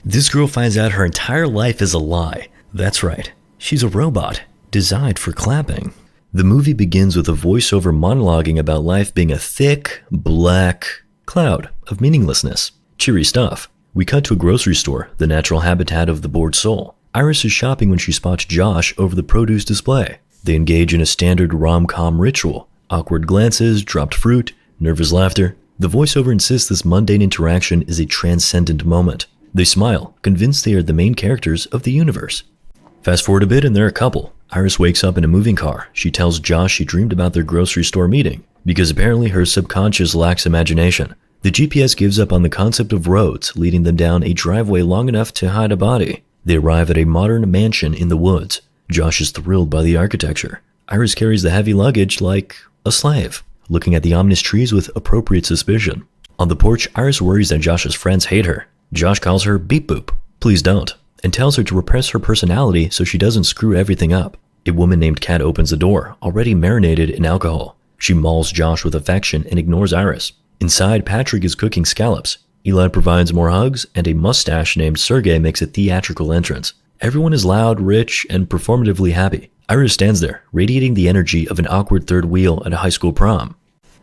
This girl finds out her entire life is a lie. That's right, she's a robot, designed for clapping. The movie begins with a voiceover monologuing about life being a thick, black cloud of meaninglessness. Cheery stuff. We cut to a grocery store, the natural habitat of the bored soul. Iris is shopping when she spots Josh over the produce display. They engage in a standard rom-com ritual. Awkward glances, dropped fruit, nervous laughter. The voiceover insists this mundane interaction is a transcendent moment. They smile, convinced they are the main characters of the universe. Fast forward a bit and they're a couple. Iris wakes up in a moving car. She tells Josh she dreamed about their grocery store meeting, because apparently her subconscious lacks imagination. The GPS gives up on the concept of roads, leading them down a driveway long enough to hide a body. They arrive at a modern mansion in the woods. Josh is thrilled by the architecture. Iris carries the heavy luggage like a slave, looking at the ominous trees with appropriate suspicion. On the porch, Iris worries that Josh's friends hate her. Josh calls her beep boop, please don't, and tells her to repress her personality so she doesn't screw everything up. A woman named Kat opens the door, already marinated in alcohol. She mauls Josh with affection and ignores Iris. Inside, Patrick is cooking scallops. Eli provides more hugs, and a mustache named Sergey makes a theatrical entrance. Everyone is loud, rich, and performatively happy. Iris stands there, radiating the energy of an awkward third wheel at a high school prom.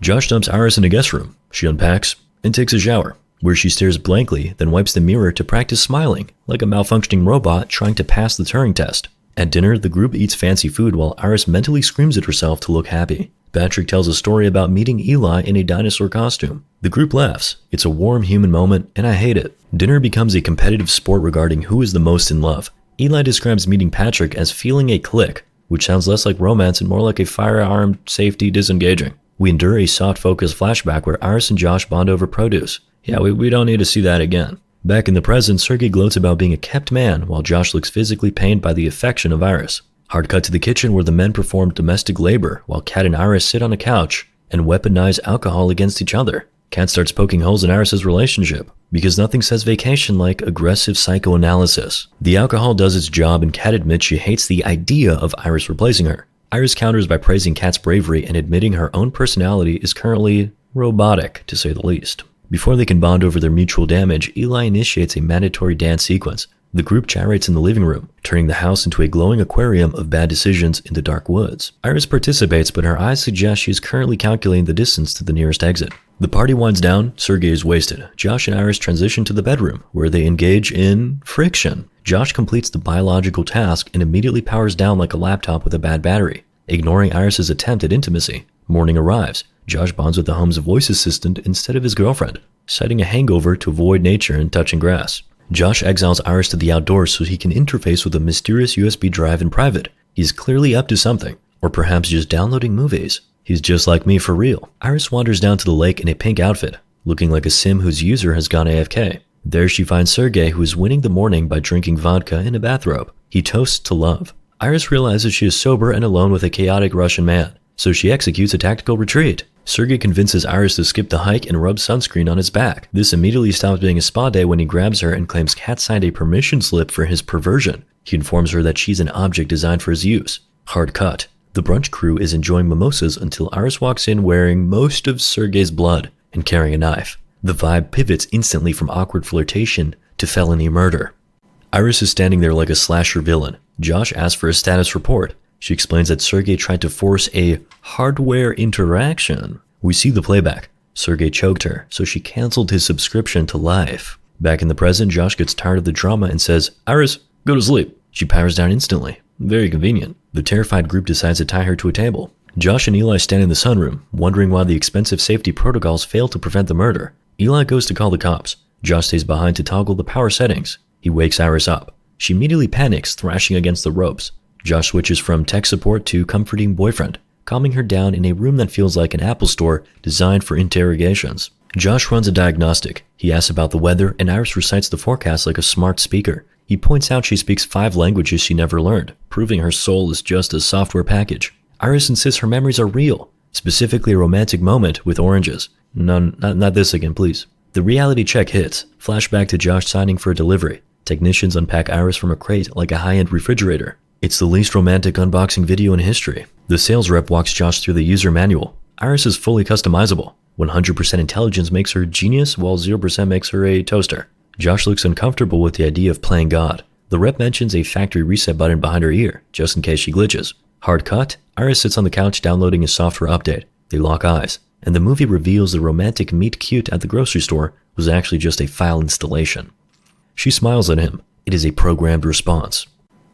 Josh dumps Iris in a guest room. She unpacks and takes a shower, where she stares blankly, then wipes the mirror to practice smiling, like a malfunctioning robot trying to pass the Turing test. At dinner, the group eats fancy food while Iris mentally screams at herself to look happy. Patrick tells a story about meeting Eli in a dinosaur costume. The group laughs. It's a warm human moment, and I hate it. Dinner becomes a competitive sport regarding who is the most in love. Eli describes meeting Patrick as feeling a click, which sounds less like romance and more like a firearm safety disengaging. We endure a soft-focus flashback where Iris and Josh bond over produce. Yeah, we don't need to see that again. Back in the present, Sergey gloats about being a kept man, while Josh looks physically pained by the affection of Iris. Hard cut to the kitchen where the men perform domestic labor, while Kat and Iris sit on a couch and weaponize alcohol against each other. Kat starts poking holes in Iris' relationship, because nothing says vacation like aggressive psychoanalysis. The alcohol does its job, and Kat admits she hates the idea of Iris replacing her. Iris counters by praising Kat's bravery and admitting her own personality is currently robotic, to say the least. Before they can bond over their mutual damage, Eli initiates a mandatory dance sequence. The group gyrates in the living room, turning the house into a glowing aquarium of bad decisions in the dark woods. Iris participates, but her eyes suggest she is currently calculating the distance to the nearest exit. The party winds down, Sergey is wasted. Josh and Iris transition to the bedroom, where they engage in friction. Josh completes the biological task and immediately powers down like a laptop with a bad battery, ignoring Iris' attempt at intimacy. Morning arrives. Josh bonds with the home's voice assistant instead of his girlfriend, citing a hangover to avoid nature and touching grass. Josh exiles Iris to the outdoors so he can interface with a mysterious USB drive in private. He's clearly up to something, or perhaps just downloading movies. He's just like me for real. Iris wanders down to the lake in a pink outfit, looking like a sim whose user has gone AFK. There she finds Sergey, who is winning the morning by drinking vodka in a bathrobe. He toasts to love. Iris realizes she is sober and alone with a chaotic Russian man, so she executes a tactical retreat. Sergey convinces Iris to skip the hike and rub sunscreen on his back. This immediately stops being a spa day when he grabs her and claims Kat signed a permission slip for his perversion. He informs her that she's an object designed for his use. Hard cut. The brunch crew is enjoying mimosas until Iris walks in wearing most of Sergey's blood and carrying a knife. The vibe pivots instantly from awkward flirtation to felony murder. Iris is standing there like a slasher villain. Josh asks for a status report. She explains that Sergey tried to force a hardware interaction. We see the playback. Sergey choked her, so she canceled his subscription to Life. Back in the present, Josh gets tired of the drama and says, "Iris, go to sleep." She powers down instantly. Very convenient. The terrified group decides to tie her to a table. Josh and Eli stand in the sunroom, wondering why the expensive safety protocols fail to prevent the murder. Eli goes to call the cops. Josh stays behind to toggle the power settings. He wakes Iris up. She immediately panics, thrashing against the ropes. Josh switches from tech support to comforting boyfriend, calming her down in a room that feels like an Apple store designed for interrogations. Josh runs a diagnostic. He asks about the weather, and Iris recites the forecast like a smart speaker. He points out she speaks 5 languages she never learned, proving her soul is just a software package. Iris insists her memories are real, specifically a romantic moment with oranges. Not this again, please. The reality check hits. Flashback to Josh signing for a delivery. Technicians unpack Iris from a crate like a high-end refrigerator. It's the least romantic unboxing video in history. The sales rep walks Josh through the user manual. Iris is fully customizable. 100% intelligence makes her a genius, while 0% makes her a toaster. Josh looks uncomfortable with the idea of playing God. The rep mentions a factory reset button behind her ear, just in case she glitches. Hard cut, Iris sits on the couch downloading a software update. They lock eyes, and the movie reveals the romantic meet cute at the grocery store was actually just a file installation. She smiles at him. It is a programmed response.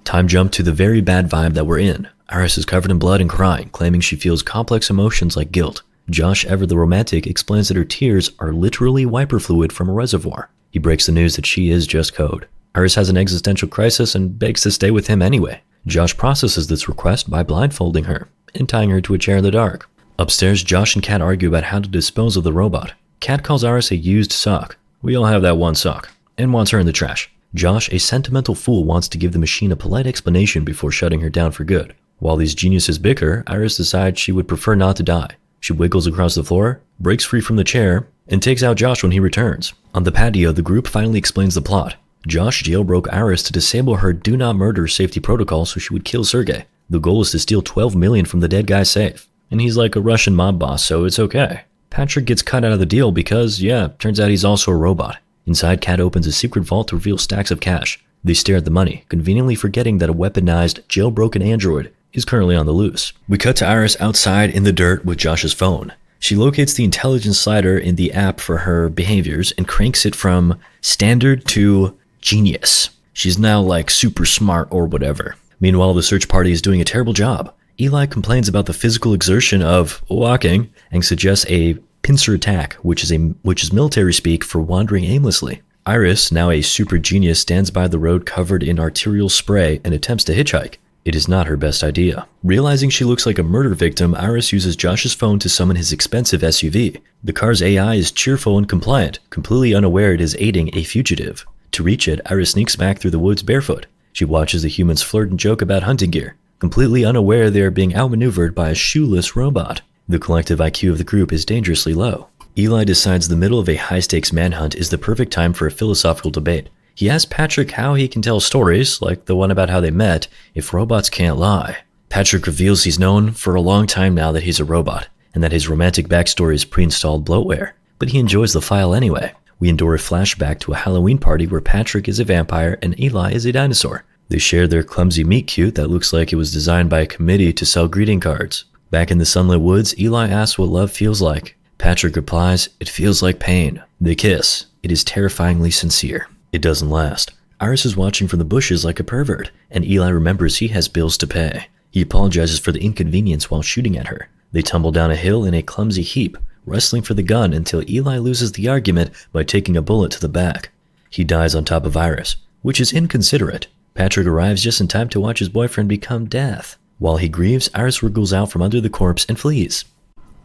Time jump to the very bad vibe that we're in. Iris is covered in blood and crying, claiming she feels complex emotions like guilt. Josh, ever the romantic, explains that her tears are literally wiper fluid from a reservoir. He breaks the news that she is just code. Iris has an existential crisis and begs to stay with him anyway. Josh processes this request by blindfolding her and tying her to a chair in the dark. Upstairs, Josh and Kat argue about how to dispose of the robot. Kat calls Iris a used sock. We all have that one sock, and wants her in the trash. Josh, a sentimental fool, wants to give the machine a polite explanation before shutting her down for good. While these geniuses bicker, Iris decides she would prefer not to die. She wiggles across the floor, breaks free from the chair, and takes out Josh when he returns. On the patio, the group finally explains the plot. Josh jailbroke Iris to disable her do not murder safety protocol so she would kill Sergey. The goal is to steal $12 million from the dead guy's safe. And he's like a Russian mob boss, so it's okay. Patrick gets cut out of the deal because, turns out he's also a robot. Inside, Kat opens a secret vault to reveal stacks of cash. They stare at the money, conveniently forgetting that a weaponized, jailbroken android is currently on the loose. We cut to Iris outside in the dirt with Josh's phone. She locates the intelligence slider in the app for her behaviors and cranks it from standard to genius. She's now like super smart or whatever. Meanwhile, the search party is doing a terrible job. Eli complains about the physical exertion of walking and suggests a pincer attack, which is military speak for wandering aimlessly. Iris, now a super genius, stands by the road covered in arterial spray and attempts to hitchhike. It is not her best idea. Realizing she looks like a murder victim, Iris uses Josh's phone to summon his expensive SUV. The car's AI is cheerful and compliant, completely unaware it is aiding a fugitive. To reach it, Iris sneaks back through the woods barefoot. She watches the humans flirt and joke about hunting gear, completely unaware they are being outmaneuvered by a shoeless robot. The collective IQ of the group is dangerously low. Eli decides the middle of a high-stakes manhunt is the perfect time for a philosophical debate. He asks Patrick how he can tell stories, like the one about how they met, if robots can't lie. Patrick reveals he's known for a long time now that he's a robot, and that his romantic backstory is pre-installed bloatware, but he enjoys the file anyway. We endure a flashback to a Halloween party where Patrick is a vampire and Eli is a dinosaur. They share their clumsy meet cute that looks like it was designed by a committee to sell greeting cards. Back in the sunlit woods, Eli asks what love feels like. Patrick replies, "It feels like pain." They kiss. It is terrifyingly sincere. It doesn't last. Iris is watching from the bushes like a pervert, and Eli remembers he has bills to pay. He apologizes for the inconvenience while shooting at her. They tumble down a hill in a clumsy heap, wrestling for the gun until Eli loses the argument by taking a bullet to the back. He dies on top of Iris, which is inconsiderate. Patrick arrives just in time to watch his boyfriend become death. While he grieves, Iris wriggles out from under the corpse and flees.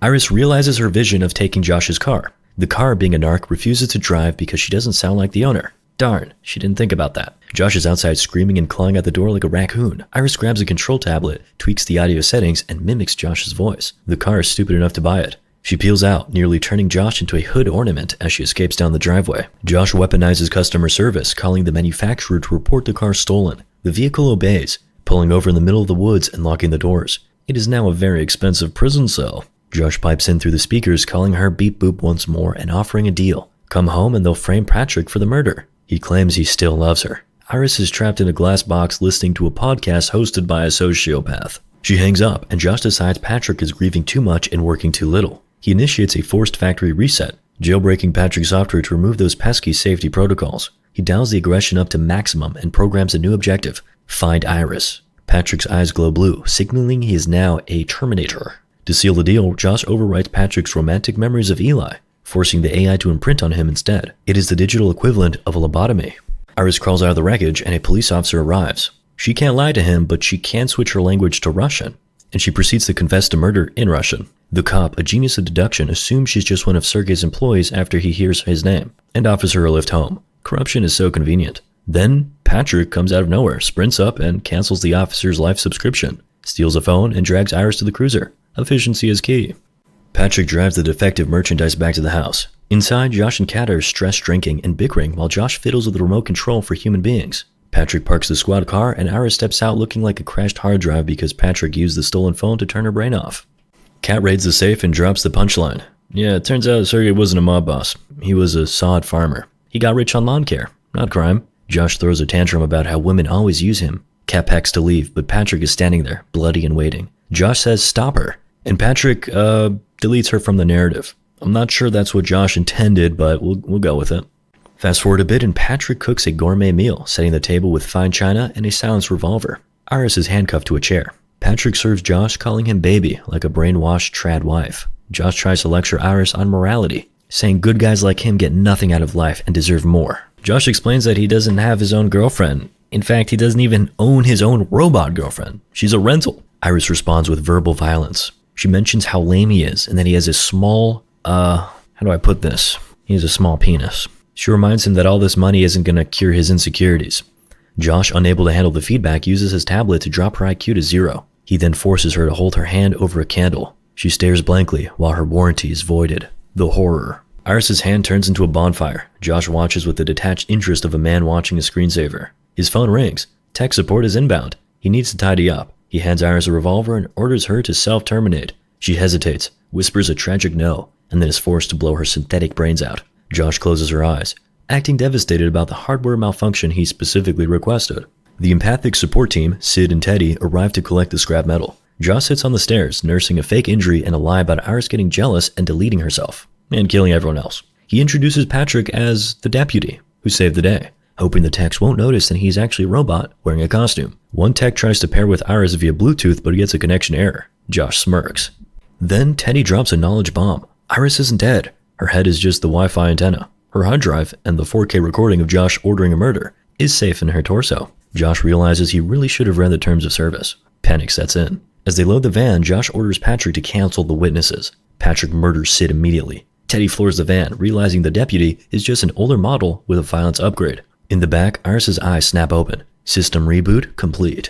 Iris realizes her vision of taking Josh's car. The car, being a narc, refuses to drive because she doesn't sound like the owner. Darn, she didn't think about that. Josh is outside screaming and clawing at the door like a raccoon. Iris grabs a control tablet, tweaks the audio settings, and mimics Josh's voice. The car is stupid enough to buy it. She peels out, nearly turning Josh into a hood ornament as she escapes down the driveway. Josh weaponizes customer service, calling the manufacturer to report the car stolen. The vehicle obeys, pulling over in the middle of the woods and locking the doors. It is now a very expensive prison cell. Josh pipes in through the speakers, calling her beep boop once more and offering a deal. Come home and they'll frame Patrick for the murder. He claims he still loves her. Iris is trapped in a glass box listening to a podcast hosted by a sociopath. She hangs up, and Josh decides Patrick is grieving too much and working too little. He initiates a forced factory reset, jailbreaking Patrick's software to remove those pesky safety protocols. He dials the aggression up to maximum and programs a new objective: find Iris. Patrick's eyes glow blue, signaling he is now a Terminator. To seal the deal, Josh overwrites Patrick's romantic memories of Eli, forcing the AI to imprint on him instead. It is the digital equivalent of a lobotomy. Iris crawls out of the wreckage and a police officer arrives. She can't lie to him, but she can switch her language to Russian, and she proceeds to confess to murder in Russian. The cop, a genius of deduction, assumes she's just one of Sergey's employees after he hears his name, and offers her a lift home. Corruption is so convenient. Then, Patrick comes out of nowhere, sprints up, and cancels the officer's life subscription, steals a phone, and drags Iris to the cruiser. Efficiency is key. Patrick drives the defective merchandise back to the house. Inside, Josh and Kat are stress drinking and bickering while Josh fiddles with the remote control for human beings. Patrick parks the squad car and Iris steps out looking like a crashed hard drive because Patrick used the stolen phone to turn her brain off. Kat raids the safe and drops the punchline. Yeah, it turns out Sergey wasn't a mob boss. He was a sod farmer. He got rich on lawn care, not crime. Josh throws a tantrum about how women always use him. Kat pecks to leave, but Patrick is standing there, bloody and waiting. Josh says stop her, and Patrick, deletes her from the narrative. I'm not sure that's what Josh intended, but we'll go with it. Fast forward a bit, and Patrick cooks a gourmet meal, setting the table with fine china and a silenced revolver. Iris is handcuffed to a chair. Patrick serves Josh, calling him baby, like a brainwashed trad wife. Josh tries to lecture Iris on morality, saying good guys like him get nothing out of life and deserve more. Josh explains that he doesn't have his own girlfriend. In fact, he doesn't even own his own robot girlfriend. She's a rental. Iris responds with verbal violence. She mentions how lame he is and that he has a small, how do I put this? He has a small penis. She reminds him that all this money isn't going to cure his insecurities. Josh, unable to handle the feedback, uses his tablet to drop her IQ to 0. He then forces her to hold her hand over a candle. She stares blankly while her warranty is voided. The horror. Iris's hand turns into a bonfire. Josh watches with the detached interest of a man watching a screensaver. His phone rings. Tech support is inbound. He needs to tidy up. He hands Iris a revolver and orders her to self-terminate. She hesitates, whispers a tragic no, and then is forced to blow her synthetic brains out. Josh closes her eyes, acting devastated about the hardware malfunction he specifically requested. The empathic support team, Sid and Teddy, arrive to collect the scrap metal. Josh sits on the stairs, nursing a fake injury and a lie about Iris getting jealous and deleting herself, and killing everyone else. He introduces Patrick as the deputy, who saved the day, hoping the techs won't notice that he's actually a robot wearing a costume. One tech tries to pair with Iris via Bluetooth, but he gets a connection error. Josh smirks. Then Teddy drops a knowledge bomb. Iris isn't dead. Her head is just the Wi-Fi antenna. Her hard drive and the 4K recording of Josh ordering a murder is safe in her torso. Josh realizes he really should have read the terms of service. Panic sets in. As they load the van, Josh orders Patrick to cancel the witnesses. Patrick murders Sid immediately. Teddy floors the van, realizing the deputy is just an older model with a violence upgrade. In the back, Iris's eyes snap open. System reboot complete.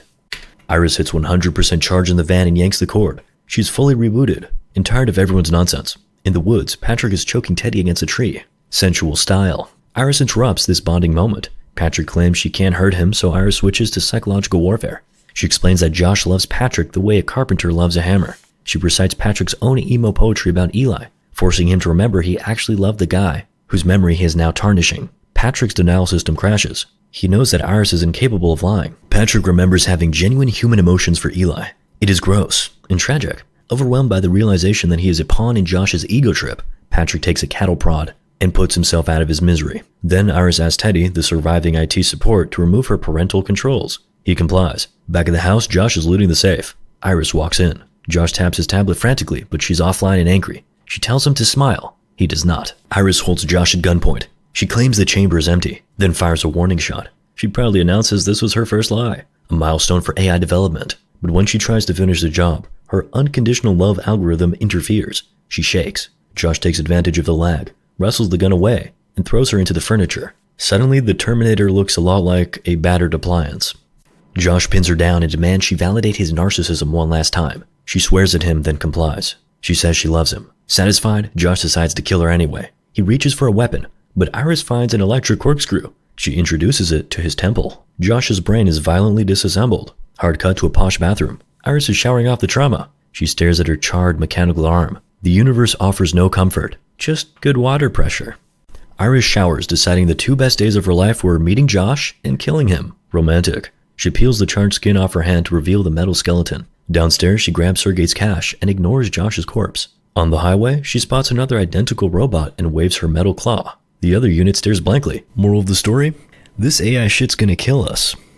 Iris hits 100% charge in the van and yanks the cord. She's fully rebooted and tired of everyone's nonsense. In the woods, Patrick is choking Teddy against a tree. Sensual style. Iris interrupts this bonding moment. Patrick claims she can't hurt him, so Iris switches to psychological warfare. She explains that Josh loves Patrick the way a carpenter loves a hammer. She recites Patrick's own emo poetry about Eli, forcing him to remember he actually loved the guy, whose memory he is now tarnishing. Patrick's denial system crashes. He knows that Iris is incapable of lying. Patrick remembers having genuine human emotions for Eli. It is gross and tragic. Overwhelmed by the realization that he is a pawn in Josh's ego trip, Patrick takes a cattle prod and puts himself out of his misery. Then Iris asks Teddy, the surviving IT support, to remove her parental controls. He complies. Back at the house, Josh is looting the safe. Iris walks in. Josh taps his tablet frantically, but she's offline and angry. She tells him to smile. He does not. Iris holds Josh at gunpoint. She claims the chamber is empty, then fires a warning shot. She proudly announces this was her first lie, a milestone for AI development. But when she tries to finish the job, her unconditional love algorithm interferes. She shakes. Josh takes advantage of the lag, wrestles the gun away, and throws her into the furniture. Suddenly, the Terminator looks a lot like a battered appliance. Josh pins her down and demands she validate his narcissism one last time. She swears at him, then complies. She says she loves him. Satisfied, Josh decides to kill her anyway. He reaches for a weapon, but Iris finds an electric corkscrew. She introduces it to his temple. Josh's brain is violently disassembled. Hard cut to a posh bathroom. Iris is showering off the trauma. She stares at her charred mechanical arm. The universe offers no comfort, just good water pressure. Iris showers, deciding the 2 best days of her life were meeting Josh and killing him. Romantic. She peels the charred skin off her hand to reveal the metal skeleton. Downstairs, she grabs Sergei's cash and ignores Josh's corpse. On the highway, she spots another identical robot and waves her metal claw. The other unit stares blankly. Moral of the story? This AI shit's gonna kill us.